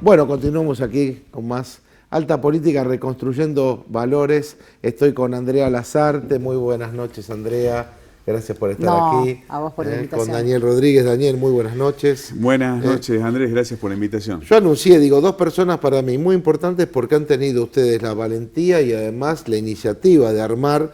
Bueno, continuamos aquí con más Alta Política, reconstruyendo valores. Estoy con Andrea Lazarte. Muy buenas noches, Andrea. Gracias por estar aquí. A vos por la invitación. Con Daniel Rodríguez. Daniel, muy buenas noches. Buenas noches, Andrés. Gracias por la invitación. Yo anuncié, dos personas para mí muy importantes porque han tenido ustedes la valentía y además la iniciativa de armar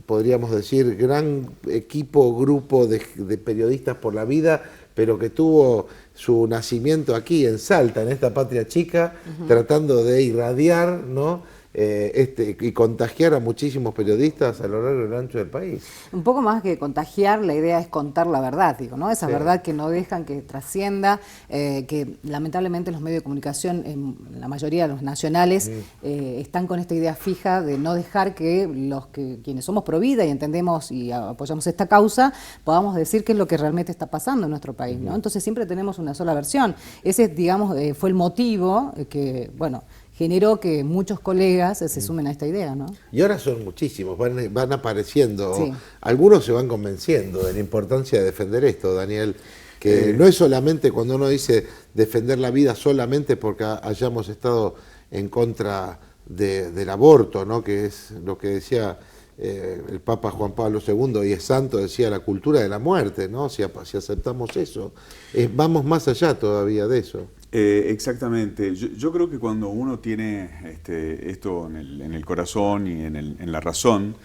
podríamos decir, gran grupo de periodistas por la vida, pero que tuvo su nacimiento aquí en Salta, en esta patria chica, tratando de irradiar, ¿no? Y contagiar a muchísimos periodistas a lo largo y ancho del país. Un poco más que contagiar, la idea es contar la verdad, ¿no? Esa verdad que no dejan que trascienda, que lamentablemente los medios de comunicación, la mayoría de los nacionales, están con esta idea fija de no dejar que quienes somos pro vida y entendemos y apoyamos esta causa, podamos decir qué es lo que realmente está pasando en nuestro país, ¿no? Entonces siempre tenemos una sola versión. Ese, digamos, fue el motivo que, bueno, generó que muchos colegas se sumen a esta idea, ¿no? Y ahora son muchísimos, van apareciendo, sí. Algunos se van convenciendo de la importancia de defender esto, Daniel, que no es solamente cuando uno dice defender la vida solamente porque hayamos estado en contra del aborto, ¿no? Que es lo que decía el Papa Juan Pablo II, y es santo, decía la cultura de la muerte, ¿no? Si aceptamos eso, vamos más allá todavía de eso. Exactamente. Yo creo que cuando uno tiene esto en el corazón y en la razón,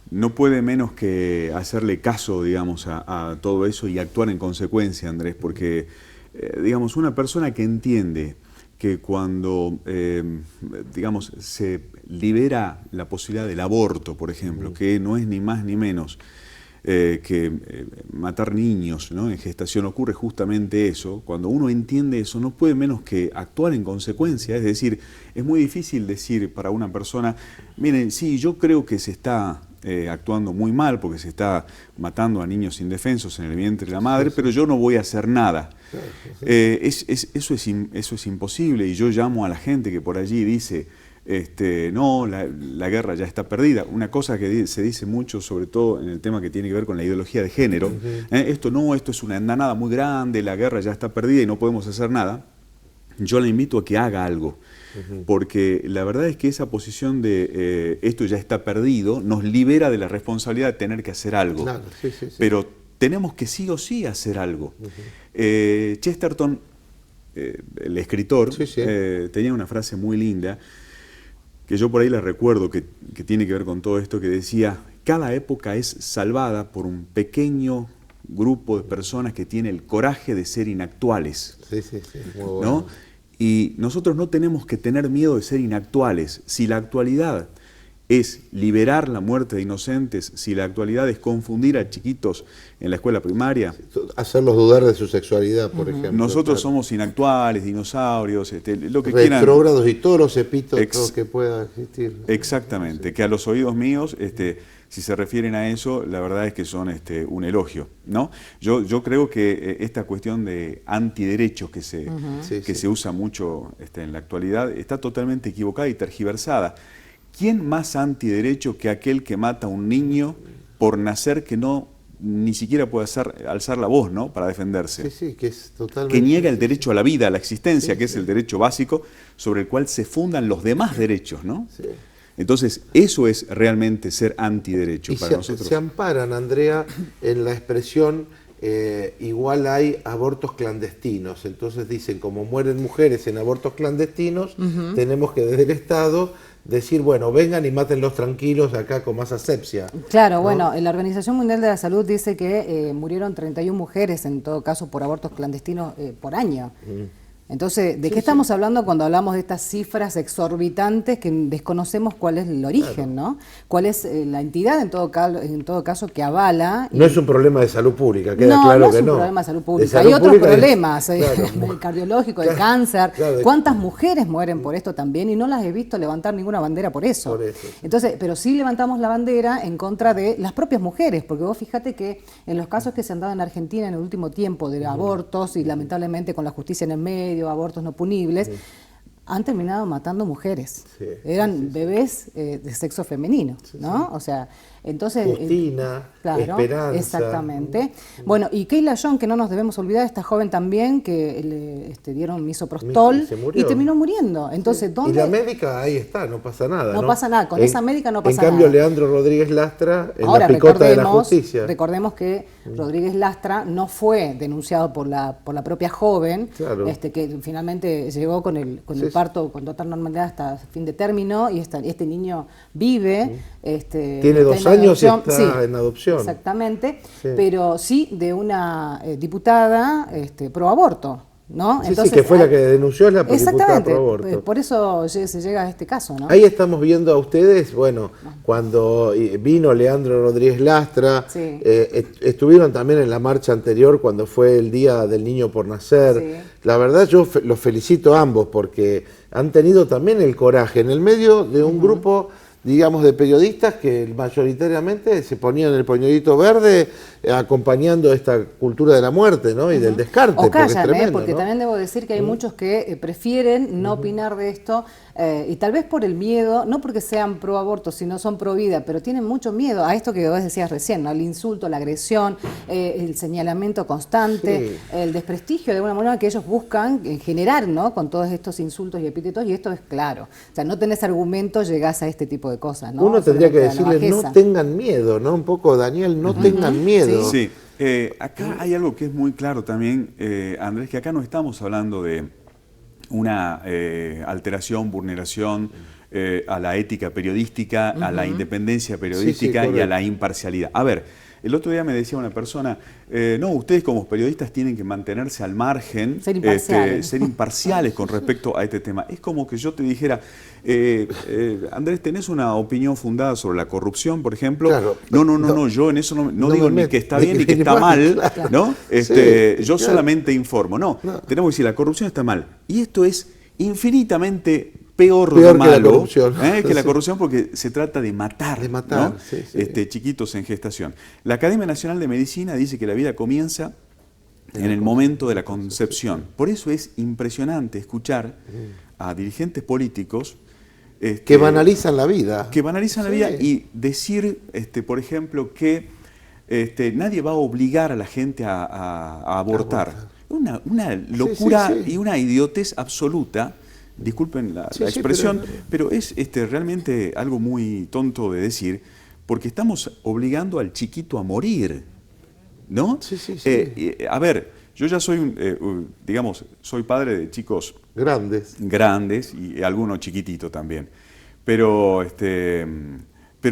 no puede menos que hacerle caso, digamos, a todo eso y actuar en consecuencia, Andrés, porque, digamos, una persona que entiende que cuando, digamos, se libera la posibilidad del aborto, por ejemplo, que no es ni más ni menos que matar niños, ¿no? En gestación, ocurre justamente eso. Cuando uno entiende eso, no puede menos que actuar en consecuencia. Es decir, es muy difícil decir para una persona, miren, sí, yo creo que se está actuando muy mal porque se está matando a niños indefensos en el vientre de la madre, pero yo no voy a hacer nada. Eso es imposible, y yo llamo a la gente que por allí dice, no, la guerra ya está perdida. Una cosa que se dice mucho, sobre todo en el tema que tiene que ver con la ideología de género, esto es una andanada muy grande, la guerra ya está perdida y no podemos hacer nada. Yo la invito a que haga algo, porque la verdad es que esa posición de esto ya está perdido nos libera de la responsabilidad de tener que hacer algo. Claro, sí. Pero tenemos que sí o sí hacer algo. Chesterton, el escritor, tenía una frase muy linda, que yo por ahí la recuerdo, que tiene que ver con todo esto, que decía: cada época es salvada por un pequeño grupo de personas que tiene el coraje de ser inactuales. Sí, muy bueno. ¿No? Y nosotros no tenemos que tener miedo de ser inactuales. Si la actualidad es liberar la muerte de inocentes, si la actualidad es confundir a chiquitos en la escuela primaria, hacerlos dudar de su sexualidad, por ejemplo. Nosotros somos inactuales, dinosaurios, lo que quieran. Retrógrados y todos los epítetos que puedan existir. Exactamente, que a los oídos míos, si se refieren a eso, la verdad es que son un elogio, ¿no? Yo creo que esta cuestión de antiderechos que se usa mucho en la actualidad está totalmente equivocada y tergiversada. ¿Quién más antiderecho que aquel que mata a un niño por nacer, que ni siquiera puede alzar la voz, ¿no? Para defenderse? Sí, que es totalmente... Que niega el derecho a la vida, a la existencia, que es el derecho básico sobre el cual se fundan los demás derechos, ¿no? Sí. Entonces, eso es realmente ser antiderecho para nosotros. Se amparan, Andrea, en la expresión igual hay abortos clandestinos. Entonces dicen, como mueren mujeres en abortos clandestinos, tenemos que desde el Estado decir, bueno, vengan y mátenlos tranquilos acá con más asepsia. Claro, ¿no? Bueno, la Organización Mundial de la Salud dice que murieron 31 mujeres, en todo caso, por abortos clandestinos por año. Entonces, ¿de qué estamos hablando cuando hablamos de estas cifras exorbitantes que desconocemos cuál es el origen, ¿no? ¿Cuál es la entidad, en todo caso, que avala? No es un problema de salud pública, queda claro que no. No es un problema de salud pública. Hay otros problemas, el cardiológico, el cáncer. ¿Cuántas mujeres mueren por esto también? Y no las he visto levantar ninguna bandera por eso. Entonces, pero sí levantamos la bandera en contra de las propias mujeres, porque vos fíjate que en los casos que se han dado en Argentina en el último tiempo de abortos, y lamentablemente con la justicia en el medio, abortos no punibles, han terminado matando mujeres. Sí, Eran bebés de sexo femenino, ¿no? O sea, entonces... Justina, claro, Esperanza. exactamente. Bueno, y Kayla Young, que no nos debemos olvidar, esta joven también, que le dieron misoprostol y terminó muriendo. Entonces, ¿dónde? Y la médica ahí está, no pasa nada. No pasa nada, con esa médica no pasa nada. En cambio, Leandro Rodríguez Lastra, en Ahora, la picota de la justicia. recordemos que Rodríguez Lastra no fue denunciado por la propia joven, Claro. Que finalmente llegó con el parto con total normalidad hasta fin de término, y este niño vive. Tiene 2 años y está en adopción. Exactamente, pero sí de una diputada pro aborto. ¿No? Entonces, que fue la que denunció la diputada pro aborto. Por eso se llega a este caso, ¿no? Ahí estamos viendo a ustedes, bueno, cuando vino Leandro Rodríguez Lastra, estuvieron también en la marcha anterior cuando fue el Día del Niño por Nacer. Sí. La verdad yo los felicito a ambos porque han tenido también el coraje en el medio de un grupo, digamos, de periodistas que mayoritariamente se ponían el pañuelito verde acompañando esta cultura de la muerte, ¿no? Y del descarte. O callan, porque es tremendo, porque ¿no? también debo decir que hay muchos que prefieren no opinar de esto, y tal vez por el miedo, no porque sean pro aborto, sino son pro vida, pero tienen mucho miedo a esto que vos decías recién, ¿no? El insulto, la agresión, el señalamiento constante, el desprestigio de alguna manera que ellos buscan generar, ¿no? Con todos estos insultos y epítetos, y esto es claro. O sea, no tenés argumentos, llegás a este tipo de cosas, ¿no? Uno tendría que decirles, no tengan miedo, ¿no? Un poco, Daniel, no tengan miedo. Sí, acá hay algo que es muy claro también, Andrés, que acá no estamos hablando de una alteración, vulneración a la ética periodística, a la independencia periodística y a la imparcialidad. A ver, el otro día me decía una persona, no, ustedes como periodistas tienen que mantenerse al margen, ser imparciales, ser imparciales con respecto a este tema. Es como que yo te dijera, Andrés, ¿tenés una opinión fundada sobre la corrupción, por ejemplo? Claro. No, yo en eso no digo ni que está bien ni que está mal, claro. ¿No? Yo solamente informo. No, tenemos que decir, la corrupción está mal. Y esto es infinitamente peor de malo, que la corrupción, porque se trata de matar, ¿no? Chiquitos en gestación. La Academia Nacional de Medicina dice que la vida comienza en el momento de la concepción. Por eso es impresionante escuchar a dirigentes políticos que banalizan la vida. Que banalizan la vida y decir, por ejemplo, que nadie va a obligar a la gente a abortar. Una locura y una idiotez absoluta. Disculpen la expresión, pero es realmente algo muy tonto de decir, porque estamos obligando al chiquito a morir, ¿no? A ver, yo ya soy, digamos, soy padre de chicos grandes y alguno chiquitito también, pero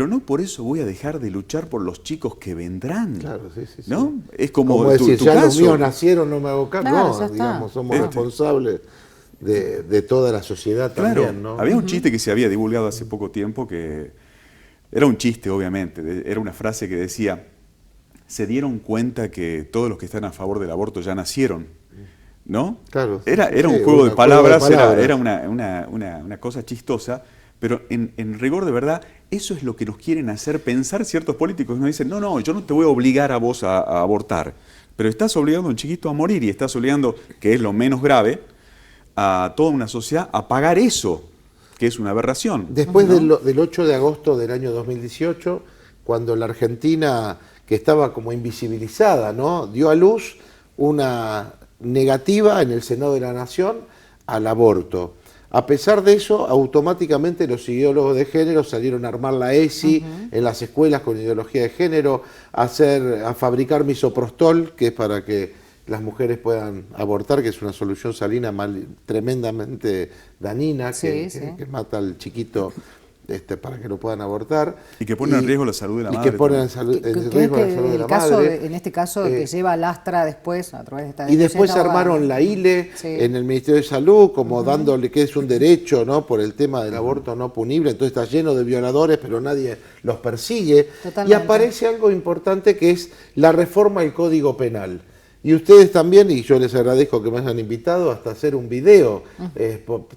no por eso voy a dejar de luchar por los chicos que vendrán. Claro, ¿no? Es como decir, tu ya caso. Los míos nacieron, no me hago cargo. Claro, no, digamos, somos responsables de toda la sociedad también, ¿no? Había un chiste que se había divulgado hace poco tiempo que era un chiste, obviamente, era una frase que decía, se dieron cuenta que todos los que están a favor del aborto ya nacieron, ¿no? Claro. Era un juego de palabras, era una cosa chistosa, pero en rigor de verdad, eso es lo que nos quieren hacer pensar ciertos políticos. Nos dicen, no, yo no te voy a obligar a vos a abortar, pero estás obligando a un chiquito a morir y estás obligando, que es lo menos grave, a toda una sociedad a pagar eso, que es una aberración. Después del 8 de agosto del año 2018, cuando la Argentina, que estaba como invisibilizada, ¿no?, dio a luz una negativa en el Senado de la Nación al aborto. A pesar de eso, automáticamente los ideólogos de género salieron a armar la ESI en las escuelas con ideología de género, a fabricar misoprostol, que es para que las mujeres puedan abortar, que es una solución salina tremendamente dañina, que mata al chiquito para que lo puedan abortar. Y que pone en riesgo la salud de la madre. Y que pone en riesgo la salud de la madre. En este caso, que lleva Lastra después, a través de esta... Y después armaron la ILE en el Ministerio de Salud, como dándole que es un derecho, ¿no?, por el tema del aborto no punible. Entonces está lleno de violadores, pero nadie los persigue. Totalmente. Y aparece algo importante que es la reforma del Código Penal. Y ustedes también, y yo les agradezco que me hayan invitado hasta hacer un video,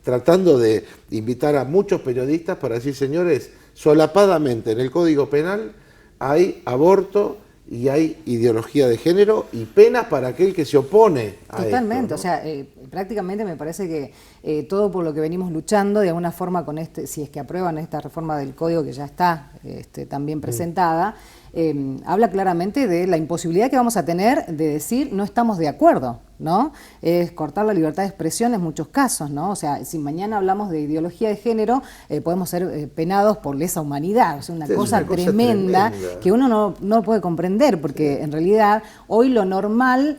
tratando de invitar a muchos periodistas para decir, señores, solapadamente en el Código Penal hay aborto y hay ideología de género y penas para aquel que se opone a Totalmente, esto, ¿no? O sea, prácticamente me parece que todo por lo que venimos luchando, de alguna forma con si es que aprueban esta reforma del código que ya está también presentada, habla claramente de la imposibilidad que vamos a tener de decir no estamos de acuerdo, ¿no? Es cortar la libertad de expresión en muchos casos, ¿no? O sea, si mañana hablamos de ideología de género, podemos ser penados por lesa humanidad, o sea, una cosa tremenda que uno no puede comprender, porque en realidad hoy lo normal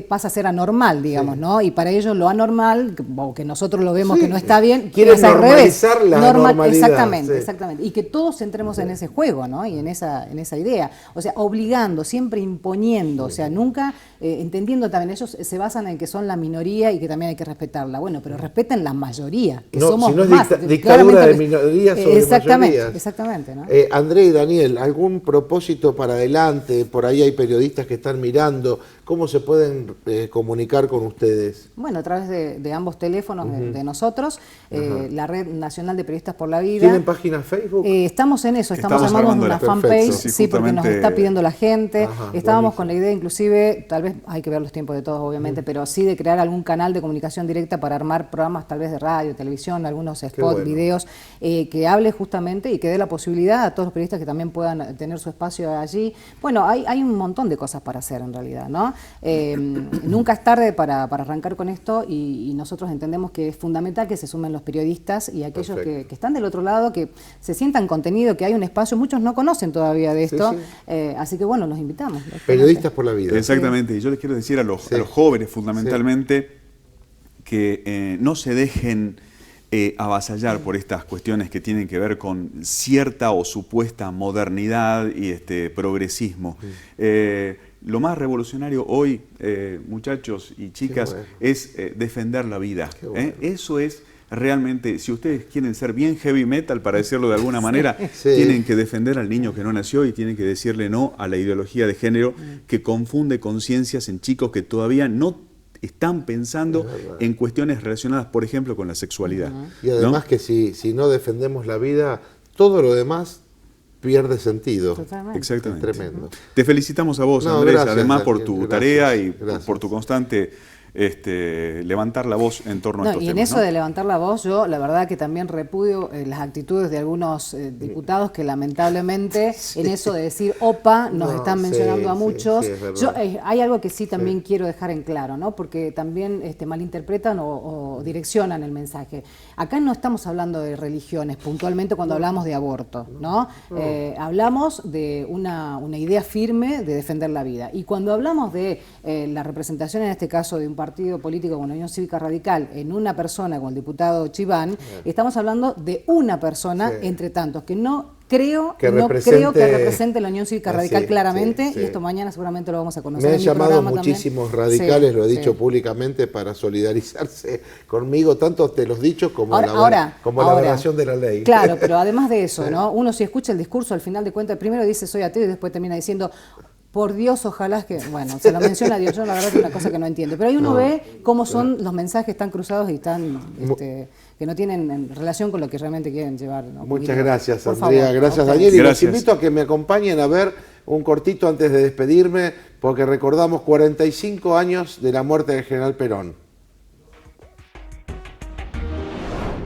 pasa a ser anormal, digamos, ¿no? Y para ellos lo anormal, o que nosotros lo vemos que no está bien, quieren es al revés. normalizar la normalidad. Exactamente. Y que todos entremos en ese juego, ¿no? Y en esa idea. O sea, obligando, siempre imponiendo, o sea, nunca entendiendo también, ellos se basan en que son la minoría y que también hay que respetarla. Bueno, pero respeten la mayoría, que somos si no es más. dictadura de minorías sobre mayorías. Exactamente, ¿no? André y Daniel, ¿algún propósito para adelante? Por ahí hay periodistas que están mirando. ¿Cómo se pueden comunicar con ustedes? Bueno, a través de ambos teléfonos de nosotros, la Red Nacional de Periodistas por la Vida. ¿Tienen página Facebook? Estamos en eso, estamos armando una fanpage, sí, porque nos está pidiendo la gente. Estábamos con la idea, inclusive, tal vez hay que ver los tiempos de todos, obviamente, pero sí de crear algún canal de comunicación directa para armar programas tal vez de radio, televisión, algunos spots, videos, que hable justamente y que dé la posibilidad a todos los periodistas que también puedan tener su espacio allí. Bueno, hay un montón de cosas para hacer en realidad, ¿no? Nunca es tarde para arrancar con esto y nosotros entendemos que es fundamental que se sumen los periodistas y aquellos que están del otro lado, que se sientan contenido, que hay un espacio, muchos no conocen todavía de esto, así que bueno, los invitamos. Periodistas por la vida. Exactamente, y yo les quiero decir a los jóvenes fundamentalmente que no se dejen avasallar por estas cuestiones que tienen que ver con cierta o supuesta modernidad y progresismo. Lo más revolucionario hoy, muchachos y chicas, es defender la vida. Eso es realmente, si ustedes quieren ser bien heavy metal, para decirlo de alguna manera, tienen que defender al niño que no nació y tienen que decirle no a la ideología de género que confunde conciencias en chicos que todavía no están pensando en cuestiones relacionadas, por ejemplo, con la sexualidad. Y además que si no defendemos la vida, todo lo demás pierde sentido. Totalmente. Exactamente. Es tremendo. Te felicitamos a vos, Andrés, gracias, además Daniel, por tu tarea y gracias. por tu constante levantar la voz en torno a estos temas. Y en eso de levantar la voz, yo la verdad que también repudio las actitudes de algunos diputados que lamentablemente en eso de decir opa nos están mencionando a muchos. Yo hay algo que sí también quiero dejar en claro, ¿no? Porque también malinterpretan o direccionan el mensaje. Acá no estamos hablando de religiones puntualmente cuando hablamos de aborto, ¿no? Hablamos de una idea firme de defender la vida. Y cuando hablamos de la representación, en este caso de un partido político como la Unión Cívica Radical, en una persona como el diputado Chiván, estamos hablando de una persona entre tantos, que no creo que represente la Unión Cívica Radical claramente, y esto mañana seguramente lo vamos a conocer. Me han llamado muchísimos radicales, lo he dicho públicamente, para solidarizarse conmigo, tanto de los dichos como la aberración de la ley. Claro, pero además de eso, ¿no? Uno si escucha el discurso, al final de cuentas, primero dice soy ateo y después termina diciendo por Dios, ojalá que, bueno, se lo menciona a Dios, yo la verdad que es una cosa que no entiendo. Pero ahí uno ve cómo son los mensajes tan cruzados y tan, que no tienen relación con lo que realmente quieren llevar, ¿no? Muchas gracias, Andrea, gracias, Daniel. Y los invito a que me acompañen a ver un cortito antes de despedirme, porque recordamos 45 años de la muerte del general Perón.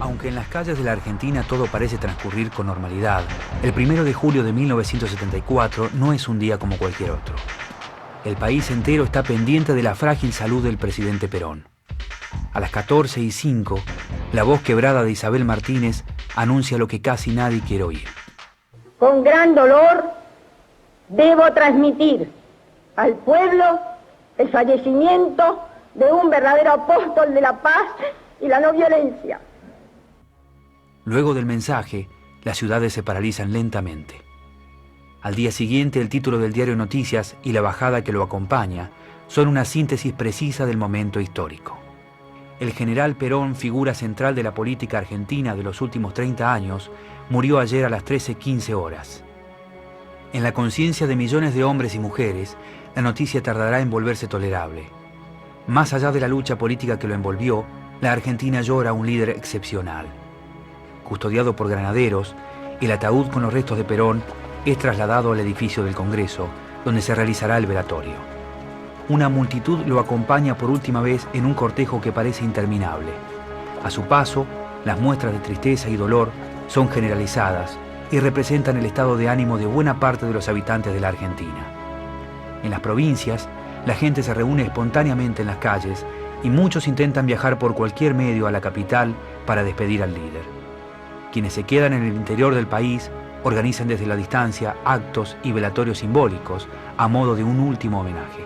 Aunque en las calles de la Argentina todo parece transcurrir con normalidad, el 1 de julio de 1974 no es un día como cualquier otro. El país entero está pendiente de la frágil salud del presidente Perón. A las 14:05, la voz quebrada de Isabel Martínez anuncia lo que casi nadie quiere oír. Con gran dolor debo transmitir al pueblo el fallecimiento de un verdadero apóstol de la paz y la no violencia. Luego del mensaje, las ciudades se paralizan lentamente. Al día siguiente, el título del diario Noticias y la bajada que lo acompaña son una síntesis precisa del momento histórico. El general Perón, figura central de la política argentina de los últimos 30 años, murió ayer a las 13:15 horas. En la conciencia de millones de hombres y mujeres, la noticia tardará en volverse tolerable. Más allá de la lucha política que lo envolvió, la Argentina llora a un líder excepcional. Custodiado por granaderos, el ataúd con los restos de Perón es trasladado al edificio del Congreso, donde se realizará el velatorio. una multitud lo acompaña por última vez en un cortejo que parece interminable. A su paso, las muestras de tristeza y dolor son generalizadas y representan el estado de ánimo de buena parte de los habitantes de la Argentina. En las provincias, la gente se reúne espontáneamente en las calles y muchos intentan viajar por cualquier medio a la capital para despedir al líder. Quienes se quedan en el interior del país organizan desde la distancia actos y velatorios simbólicos a modo de un último homenaje.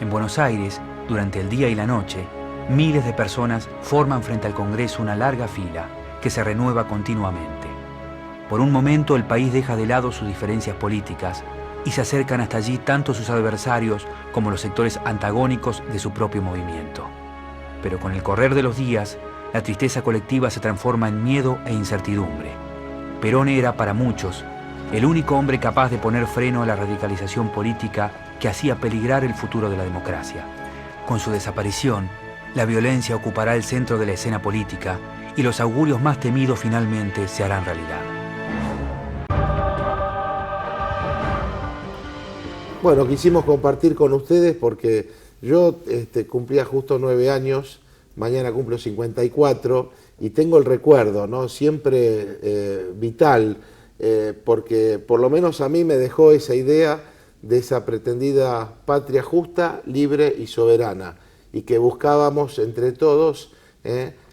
En Buenos Aires, durante el día y la noche, miles de personas forman frente al Congreso una larga fila que se renueva continuamente. Por un momento el país deja de lado sus diferencias políticas y se acercan hasta allí tanto sus adversarios como los sectores antagónicos de su propio movimiento. Pero con el correr de los días, la tristeza colectiva se transforma en miedo e incertidumbre. Perón era, para muchos, el único hombre capaz de poner freno a la radicalización política que hacía peligrar el futuro de la democracia. Con su desaparición, la violencia ocupará el centro de la escena política y los augurios más temidos finalmente se harán realidad. Bueno, quisimos compartir con ustedes porque yo cumplía justo 9 años, mañana cumplo 54 y tengo el recuerdo, ¿no? Siempre vital, porque por lo menos a mí me dejó esa idea de esa pretendida patria justa, libre y soberana, y que buscábamos entre todos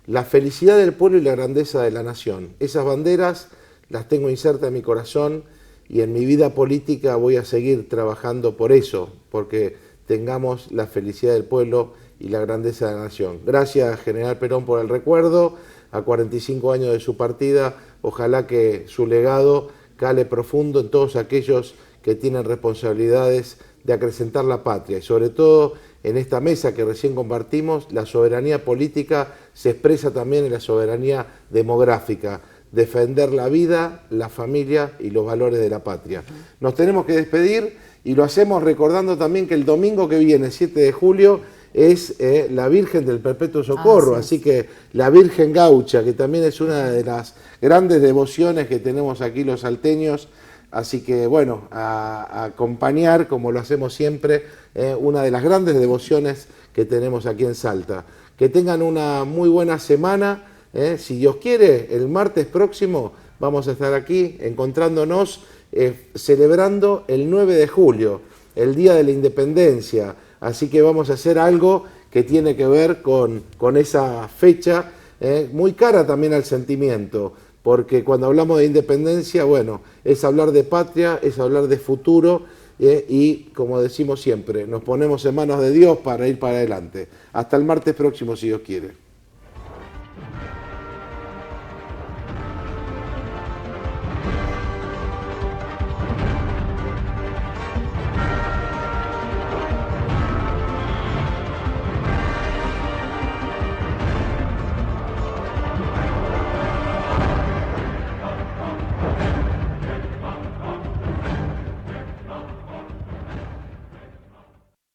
la felicidad del pueblo y la grandeza de la nación. Esas banderas las tengo insertas en mi corazón y en mi vida política voy a seguir trabajando por eso, porque tengamos la felicidad del pueblo y la grandeza de la nación. Gracias, General Perón, por el recuerdo. A 45 años de su partida, ojalá que su legado cale profundo en todos aquellos que tienen responsabilidades de acrecentar la patria y sobre todo en esta mesa que recién compartimos, la soberanía política se expresa también en la soberanía demográfica, defender la vida, la familia y los valores de la patria. Nos tenemos que despedir y lo hacemos recordando también que el domingo que viene, 7 de julio, es la Virgen del Perpetuo Socorro, así que la Virgen Gaucha, que también es una de las grandes devociones que tenemos aquí los salteños, así que bueno, a acompañar, como lo hacemos siempre, una de las grandes devociones que tenemos aquí en Salta. Que tengan una muy buena semana, si Dios quiere, el martes próximo vamos a estar aquí encontrándonos, celebrando el 9 de julio, el Día de la Independencia. Así que vamos a hacer algo que tiene que ver con esa fecha, muy cara también al sentimiento, porque cuando hablamos de independencia, bueno, es hablar de patria, es hablar de futuro, y como decimos siempre, nos ponemos en manos de Dios para ir para adelante. Hasta el martes próximo, si Dios quiere.